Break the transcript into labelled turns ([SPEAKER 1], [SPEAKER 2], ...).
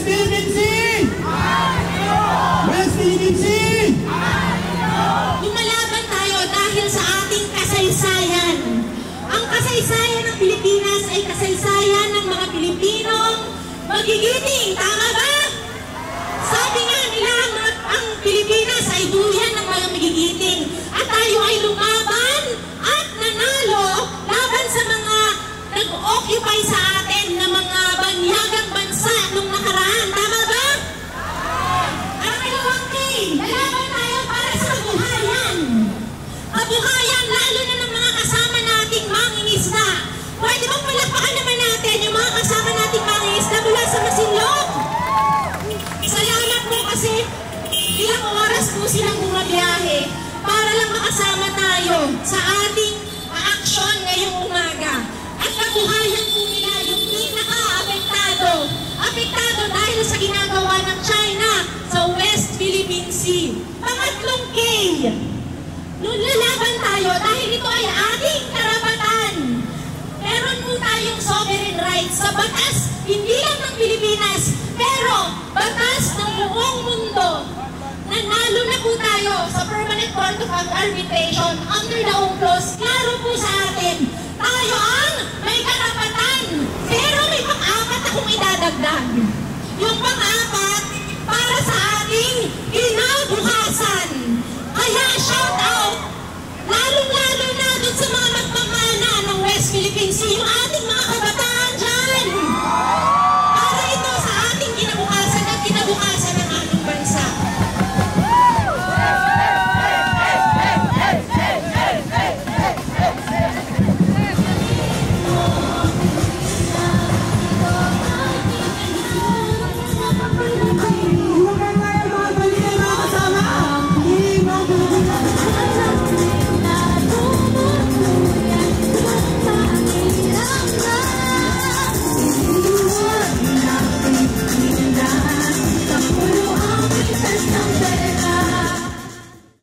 [SPEAKER 1] West Philippine Sea! West Philippine Sea!
[SPEAKER 2] Lumalaban tayo dahil sa ating kasaysayan. Ang kasaysayan ng Pilipinas ay kasaysayan ng mga Pilipinong magigiting. Tama ba? Sabi nga nila, ang Pilipinas ay duyan ng mga magigiting. At tayo ay lumaban at nanalo laban sa mga nag-occupy sa atin na mga banyagang bansa nung nakaraan. Tama ba? Ang kalawang kay, lalaban tayo para sa kabuhayan. Kabuhayan, lalo na ng mga kasama nating mangingisda. Pwede bang palakpakan naman natin yung mga kasama nating mangingisda mula sa Masinlog? Salamat po kasi ilang oras po silang bumabiyahe para lang makasama tayo sa ating aksyon ngayong umaga. At kabuhayan po nila yung pinaka-apektado. Apektado dahil sa ginagawa ng China sa West Philippine Sea. Pangatlong K, lalaban tayo dahil ito ay ating karapatan. Meron po tayong sovereign rights sa batas, hindi lang ng Pilipinas, pero batas ng buong mundo. Nanalo na po tayo sa Permanent Court of Arbitration under the UNCLOS. Klaro po sa atin, tayo ang may karapatan. Pero may pang-apat akong idadagdag.